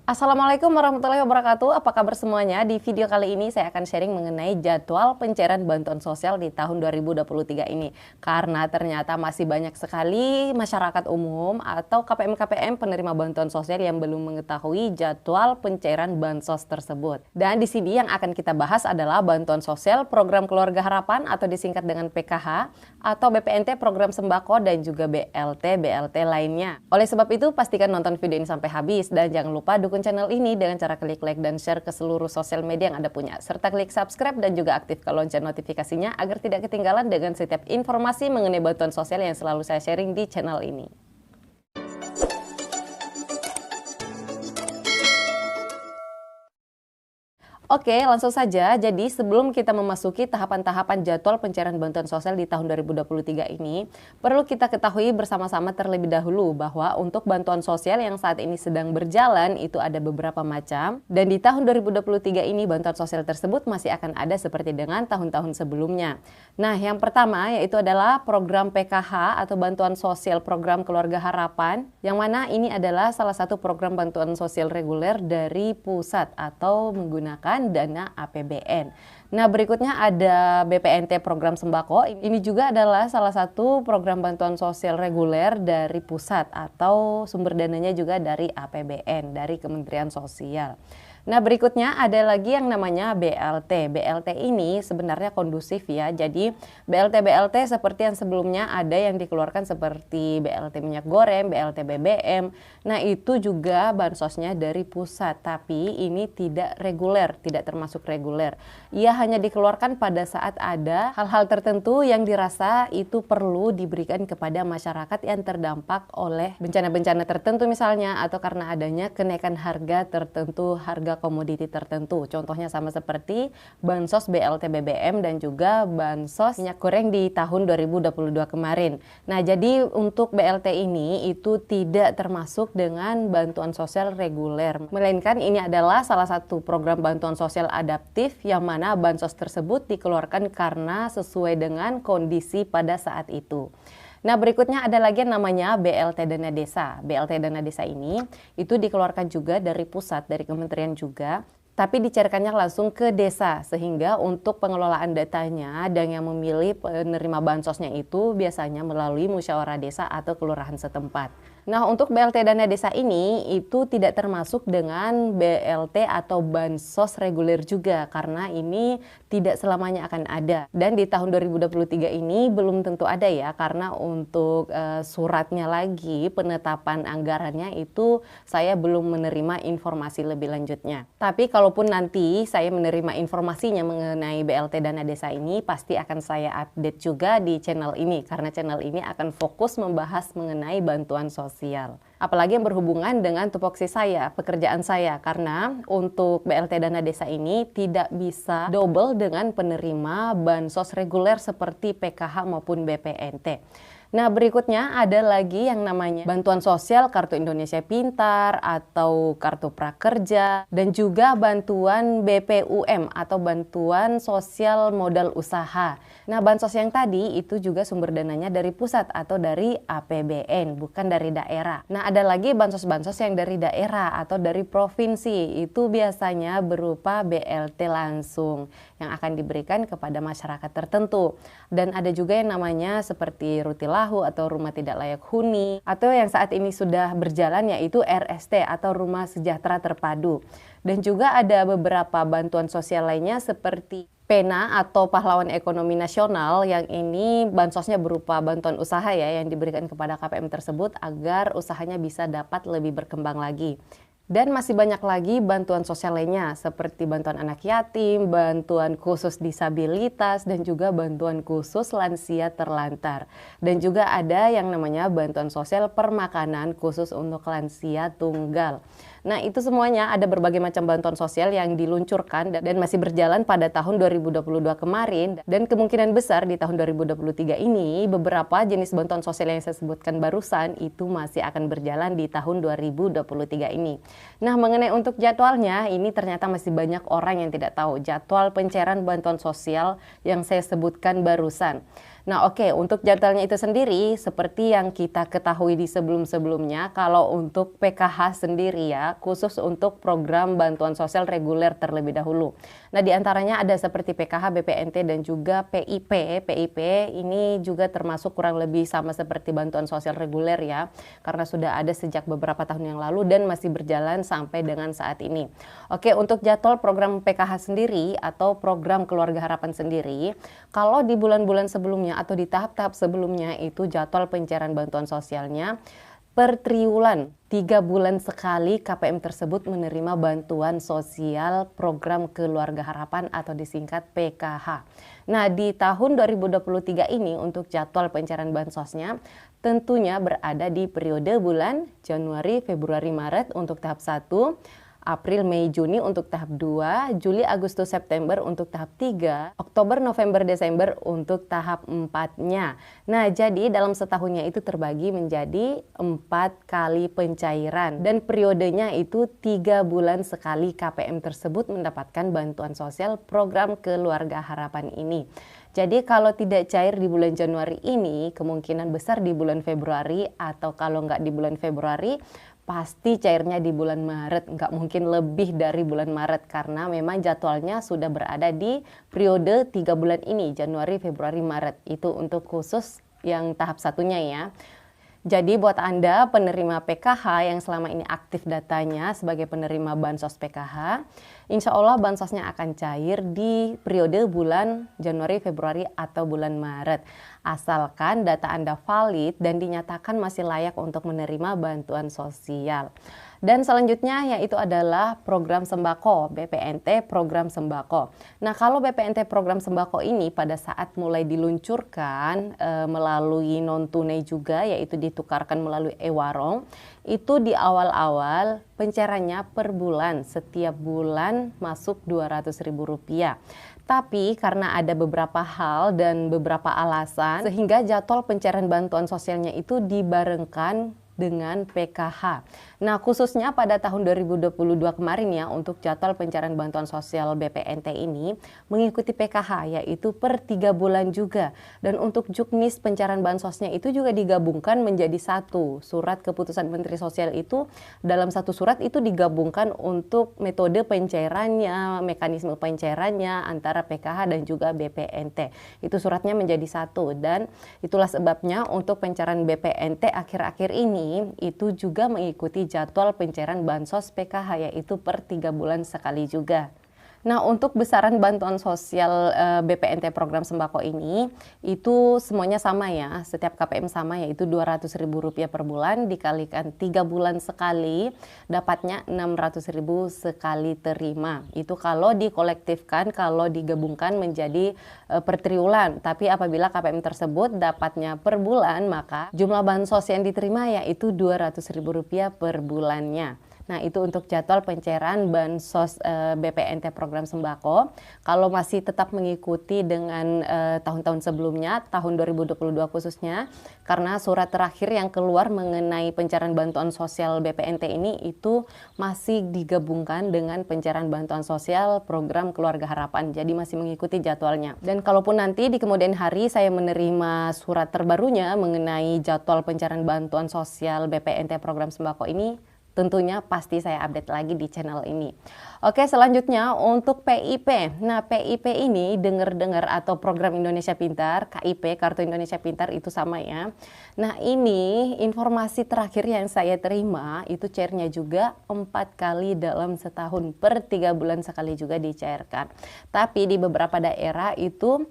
Assalamualaikum warahmatullahi wabarakatuh. Apa kabar semuanya? Di video kali ini saya akan sharing mengenai jadwal pencairan bantuan sosial di tahun 2023 ini. Karena ternyata masih banyak sekali masyarakat umum atau KPM-KPM penerima bantuan sosial yang belum mengetahui jadwal pencairan bansos tersebut. Dan di sini yang akan kita bahas adalah bantuan sosial program Keluarga Harapan atau disingkat dengan PKH atau BPNT program sembako dan juga BLT lainnya. Oleh sebab itu pastikan nonton video ini sampai habis dan jangan lupa dukung channel ini dengan cara klik like dan share ke seluruh sosial media yang Anda punya, serta klik subscribe dan juga aktifkan lonceng notifikasinya agar tidak ketinggalan dengan setiap informasi mengenai bantuan sosial yang selalu saya sharing di channel ini. Oke, langsung saja. Jadi sebelum kita memasuki tahapan-tahapan jadwal pencairan bantuan sosial di tahun 2023 ini, perlu kita ketahui bersama-sama terlebih dahulu bahwa untuk bantuan sosial yang saat ini sedang berjalan itu ada beberapa macam. Dan di tahun 2023 ini bantuan sosial tersebut masih akan ada seperti dengan tahun-tahun sebelumnya. Nah, yang pertama yaitu adalah program PKH atau bantuan sosial program Keluarga Harapan, yang mana ini adalah salah satu program bantuan sosial reguler dari pusat atau menggunakan dana APBN. Nah, berikutnya ada BPNT program sembako. Ini juga adalah salah satu program bantuan sosial reguler dari pusat atau sumber dananya juga dari APBN, dari Kementerian Sosial. Nah, berikutnya ada lagi yang namanya BLT. BLT ini sebenarnya kondusif ya. Jadi BLT seperti yang sebelumnya ada yang dikeluarkan seperti BLT minyak goreng, BLT BBM. Nah, itu juga bansosnya dari pusat, tapi ini tidak reguler, tidak termasuk reguler. Ia hanya dikeluarkan pada saat ada hal-hal tertentu yang dirasa itu perlu diberikan kepada masyarakat yang terdampak oleh bencana-bencana tertentu misalnya, atau karena adanya kenaikan harga tertentu, harga komoditi tertentu. Contohnya sama seperti bansos BLT BBM dan juga bansos minyak goreng di tahun 2022 kemarin. Nah, jadi untuk BLT ini itu tidak termasuk dengan bantuan sosial reguler, melainkan ini adalah salah satu program bantuan sosial adaptif yang mana bansos tersebut dikeluarkan karena sesuai dengan kondisi pada saat itu. Nah, berikutnya ada lagi yang namanya BLT Dana Desa. BLT Dana Desa ini itu dikeluarkan juga dari pusat, dari kementerian juga, tapi dicairkannya langsung ke desa, sehingga untuk pengelolaan datanya dan yang memilih penerima bansosnya itu biasanya melalui musyawarah desa atau kelurahan setempat. Nah, untuk BLT Dana Desa ini itu tidak termasuk dengan BLT atau bansos reguler juga, karena ini tidak selamanya akan ada. Dan di tahun 2023 ini belum tentu ada ya, karena untuk suratnya lagi, penetapan anggarannya itu saya belum menerima informasi lebih lanjutnya. Tapi kalaupun nanti saya menerima informasinya mengenai BLT Dana Desa ini, pasti akan saya update juga di channel ini, karena channel ini akan fokus membahas mengenai bantuan sosial. Apalagi yang berhubungan dengan tupoksi saya, pekerjaan saya, karena untuk BLT Dana Desa ini tidak bisa double dengan penerima bansos reguler seperti PKH maupun BPNT. Nah, berikutnya ada lagi yang namanya bantuan sosial Kartu Indonesia Pintar atau Kartu Prakerja, dan juga bantuan BPUM atau bantuan sosial modal usaha. Nah, bansos yang tadi itu juga sumber dananya dari pusat atau dari APBN, bukan dari daerah. Nah, ada lagi bansos-bansos yang dari daerah atau dari provinsi, itu biasanya berupa BLT langsung yang akan diberikan kepada masyarakat tertentu. Dan ada juga yang namanya seperti Rutilahu atau Rumah Tidak Layak Huni, atau yang saat ini sudah berjalan yaitu RST atau Rumah Sejahtera Terpadu. Dan juga ada beberapa bantuan sosial lainnya seperti PENA atau Pahlawan Ekonomi Nasional, yang ini bansosnya berupa bantuan usaha ya yang diberikan kepada KPM tersebut agar usahanya bisa dapat lebih berkembang lagi. Dan masih banyak lagi bantuan sosial lainnya seperti bantuan anak yatim, bantuan khusus disabilitas, dan juga bantuan khusus lansia terlantar. Dan juga ada yang namanya bantuan sosial permakanan khusus untuk lansia tunggal. Nah, itu semuanya ada berbagai macam bantuan sosial yang diluncurkan dan masih berjalan pada tahun 2022 kemarin. Dan kemungkinan besar di tahun 2023 ini beberapa jenis bantuan sosial yang saya sebutkan barusan itu masih akan berjalan di tahun 2023 ini. Nah, mengenai untuk jadwalnya, ini ternyata masih banyak orang yang tidak tahu jadwal pencairan bantuan sosial yang saya sebutkan barusan. Nah, oke, untuk jadwalnya itu sendiri, seperti yang kita ketahui di sebelum-sebelumnya, kalau untuk PKH sendiri ya, khusus untuk program bantuan sosial reguler terlebih dahulu. Nah, di antaranya ada seperti PKH, BPNT, dan juga PIP. PIP ini juga termasuk kurang lebih sama seperti bantuan sosial reguler ya, karena sudah ada sejak beberapa tahun yang lalu dan masih berjalan sampai dengan saat ini. Oke, untuk jadwal program PKH sendiri atau program Keluarga Harapan sendiri, kalau di bulan-bulan sebelumnya atau di tahap-tahap sebelumnya itu jadwal pencairan bantuan sosialnya per triwulan 3 bulan sekali KPM tersebut menerima bantuan sosial program Keluarga Harapan atau disingkat PKH. Nah, di tahun 2023 ini untuk jadwal pencairan bansosnya tentunya berada di periode bulan Januari, Februari, Maret untuk tahap 1, April, Mei, Juni untuk tahap 2, Juli, Agustus, September untuk tahap 3, Oktober, November, Desember untuk tahap 4-nya. Nah, jadi dalam setahunnya itu terbagi menjadi 4 kali pencairan dan periodenya itu 3 bulan sekali KPM tersebut mendapatkan bantuan sosial program Keluarga Harapan ini. Jadi kalau tidak cair di bulan Januari ini, kemungkinan besar di bulan Februari, atau kalau nggak di bulan Februari, pasti cairnya di bulan Maret, nggak mungkin lebih dari bulan Maret karena memang jadwalnya sudah berada di periode 3 bulan ini, Januari, Februari, Maret. Itu untuk khusus yang tahap satunya ya. Jadi buat Anda penerima PKH yang selama ini aktif datanya sebagai penerima bansos PKH, insya Allah bansosnya akan cair di periode bulan Januari, Februari, atau bulan Maret. Asalkan data Anda valid dan dinyatakan masih layak untuk menerima bantuan sosial. Dan selanjutnya yaitu adalah program sembako, BPNT program sembako. Nah, kalau BPNT program sembako ini pada saat mulai diluncurkan melalui non tunai juga, yaitu ditukarkan melalui e-warung, itu di awal-awal pencairannya per bulan, setiap bulan masuk Rp200.000. Tapi karena ada beberapa hal dan beberapa alasan sehingga jadwal pencairan bantuan sosialnya itu dibarengkan dengan PKH. Nah, khususnya pada tahun 2022 kemarin ya, untuk jadwal pencairan bantuan sosial BPNT ini mengikuti PKH, yaitu per 3 bulan juga. Dan untuk juknis pencairan bansosnya itu juga digabungkan menjadi satu. Surat keputusan Menteri Sosial itu dalam satu surat itu digabungkan untuk metode pencairannya, mekanisme pencairannya antara PKH dan juga BPNT. Itu suratnya menjadi satu dan itulah sebabnya untuk pencairan BPNT akhir-akhir ini itu juga mengikuti jadwal pencairan bansos PKH, yaitu per 3 bulan sekali juga. Nah, untuk besaran bantuan sosial BPNT program sembako ini itu semuanya sama ya, setiap KPM sama, yaitu Rp200.000 per bulan dikalikan 3 bulan sekali dapatnya Rp600.000 sekali terima. Itu kalau dikolektifkan, kalau digabungkan menjadi per triwulan. Tapi apabila KPM tersebut dapatnya per bulan, maka jumlah bansos yang diterima yaitu Rp200.000 per bulannya. Nah, itu untuk jadwal pencairan bansos BPNT program sembako. Kalau masih tetap mengikuti dengan tahun-tahun sebelumnya, tahun 2022 khususnya, karena surat terakhir yang keluar mengenai pencairan bantuan sosial BPNT ini itu masih digabungkan dengan pencairan bantuan sosial program Keluarga Harapan. Jadi masih mengikuti jadwalnya. Dan kalaupun nanti di kemudian hari saya menerima surat terbarunya mengenai jadwal pencairan bantuan sosial BPNT program sembako ini, tentunya pasti saya update lagi di channel ini. Oke, selanjutnya untuk PIP. Nah, PIP ini dengar-dengar atau program Indonesia Pintar, KIP, Kartu Indonesia Pintar itu sama ya. Nah, ini informasi terakhir yang saya terima itu cairnya juga 4 kali dalam setahun, per 3 bulan sekali juga dicairkan. Tapi di beberapa daerah itu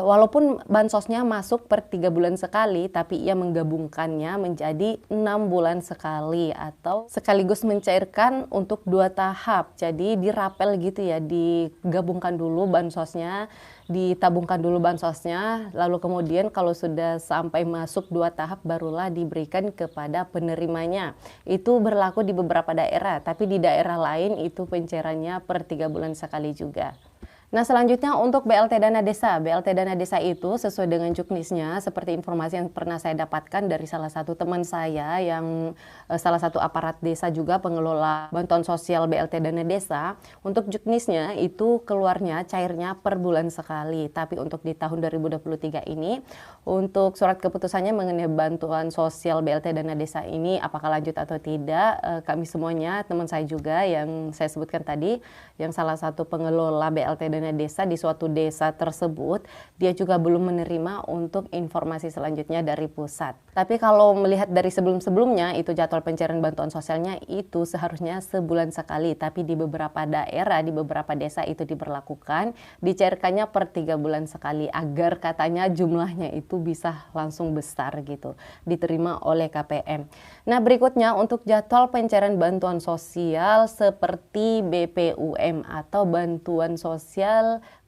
walaupun bansosnya masuk per 3 bulan sekali, tapi ia menggabungkannya menjadi 6 bulan sekali atau sekaligus mencairkan untuk 2 tahap. Jadi dirapel gitu ya, digabungkan dulu bansosnya, ditabungkan dulu bansosnya, lalu kemudian kalau sudah sampai masuk 2 tahap barulah diberikan kepada penerimanya. Itu berlaku di beberapa daerah, tapi di daerah lain itu pencairannya per 3 bulan sekali juga. Nah, selanjutnya untuk BLT Dana Desa. BLT Dana Desa itu sesuai dengan juknisnya, seperti informasi yang pernah saya dapatkan dari salah satu teman saya yang salah satu aparat desa juga pengelola bantuan sosial BLT Dana Desa. Untuk juknisnya itu keluarnya cairnya per bulan sekali. Tapi untuk di tahun 2023 ini, untuk surat keputusannya mengenai bantuan sosial BLT Dana Desa ini apakah lanjut atau tidak, kami semuanya, teman saya juga yang saya sebutkan tadi, yang salah satu pengelola BLT Dana Desa di suatu desa tersebut, dia juga belum menerima untuk informasi selanjutnya dari pusat. Tapi kalau melihat dari sebelum-sebelumnya, itu jadwal pencairan bantuan sosialnya itu seharusnya sebulan sekali, tapi di beberapa daerah, di beberapa desa itu diberlakukan, dicairkannya per 3 bulan sekali, agar katanya jumlahnya itu bisa langsung besar gitu, diterima oleh KPM. Nah, berikutnya untuk jadwal pencairan bantuan sosial seperti BPUM atau bantuan sosial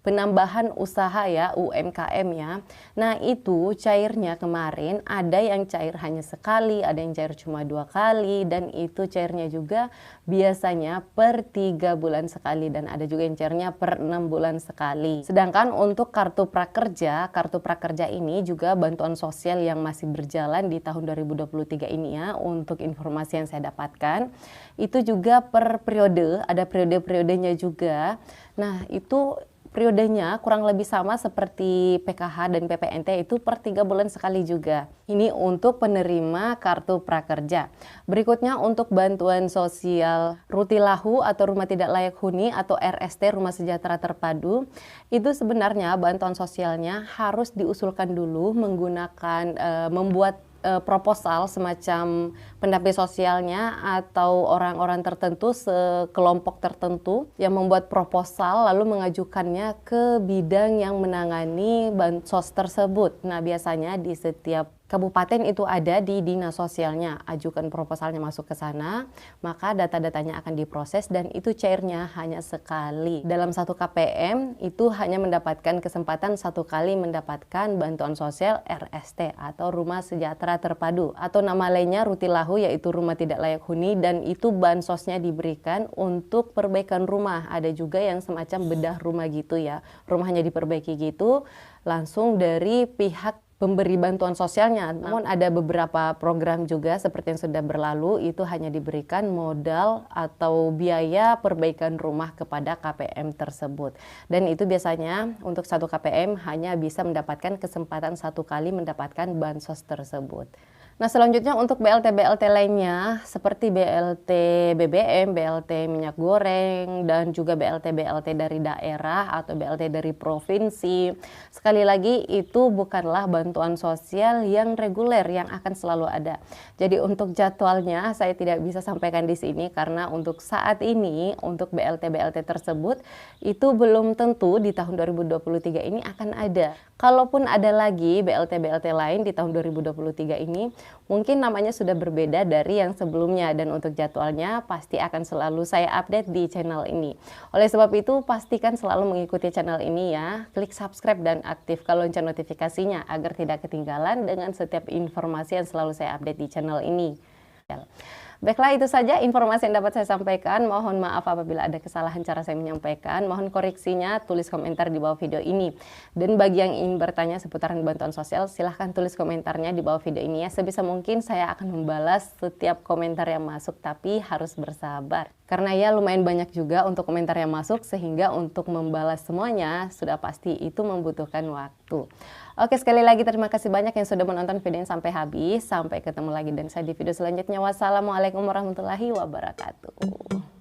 penambahan usaha ya, UMKM ya. Nah, itu cairnya kemarin ada yang cair hanya sekali, ada yang cair cuma 2 kali, dan itu cairnya juga biasanya per 3 bulan sekali, dan ada juga yang cairnya per 6 bulan sekali. Sedangkan untuk kartu prakerja ini juga bantuan sosial yang masih berjalan di tahun 2023 ini ya, untuk informasi yang saya dapatkan, itu juga per periode, ada periode-periodenya juga. Nah, itu periodenya kurang lebih sama seperti PKH dan PPNT, itu per 3 bulan sekali juga. Ini untuk penerima kartu prakerja. Berikutnya untuk bantuan sosial Rutilahu atau Rumah Tidak Layak Huni atau RST, Rumah Sejahtera Terpadu, itu sebenarnya bantuan sosialnya harus diusulkan dulu menggunakan membuat proposal semacam pendamping sosialnya atau orang-orang tertentu, sekelompok tertentu yang membuat proposal lalu mengajukannya ke bidang yang menangani bansos tersebut. Nah, biasanya di setiap kabupaten itu ada di dinas sosialnya, ajukan proposalnya masuk ke sana, maka data-datanya akan diproses dan itu cairnya hanya sekali. Dalam satu KPM itu hanya mendapatkan kesempatan 1 kali mendapatkan bantuan sosial RST atau Rumah Sejahtera Terpadu, atau nama lainnya Rutilahu, yaitu Rumah Tidak Layak Huni, dan itu bansosnya diberikan untuk perbaikan rumah. Ada juga yang semacam bedah rumah gitu ya, rumahnya diperbaiki gitu langsung dari pihak pemberi bantuan sosialnya. Namun ada beberapa program juga seperti yang sudah berlalu, itu hanya diberikan modal atau biaya perbaikan rumah kepada KPM tersebut. Dan itu biasanya untuk satu KPM hanya bisa mendapatkan kesempatan 1 kali mendapatkan bansos tersebut. Nah, selanjutnya untuk BLT-BLT lainnya seperti BLT BBM, BLT minyak goreng, dan juga BLT-BLT dari daerah atau BLT dari provinsi. Sekali lagi itu bukanlah bantuan sosial yang reguler yang akan selalu ada. Jadi untuk jadwalnya saya tidak bisa sampaikan di sini karena untuk saat ini untuk BLT-BLT tersebut itu belum tentu di tahun 2023 ini akan ada. Kalaupun ada lagi BLT-BLT lain di tahun 2023 ini, mungkin namanya sudah berbeda dari yang sebelumnya, dan untuk jadwalnya pasti akan selalu saya update di channel ini. Oleh sebab itu, pastikan selalu mengikuti channel ini ya. Klik subscribe dan aktifkan lonceng notifikasinya agar tidak ketinggalan dengan setiap informasi yang selalu saya update di channel ini. Baiklah, itu saja informasi yang dapat saya sampaikan. Mohon maaf apabila ada kesalahan cara saya menyampaikan. Mohon koreksinya, tulis komentar di bawah video ini. Dan bagi yang ingin bertanya seputaran bantuan sosial, silahkan tulis komentarnya di bawah video ini ya. Sebisa mungkin saya akan membalas setiap komentar yang masuk, tapi harus bersabar. Karena ya lumayan banyak juga untuk komentar yang masuk, sehingga untuk membalas semuanya sudah pasti itu membutuhkan waktu. Oke, sekali lagi terima kasih banyak yang sudah menonton video ini sampai habis. Sampai ketemu lagi dan saya di video selanjutnya. Wassalamualaikum warahmatullahi wabarakatuh.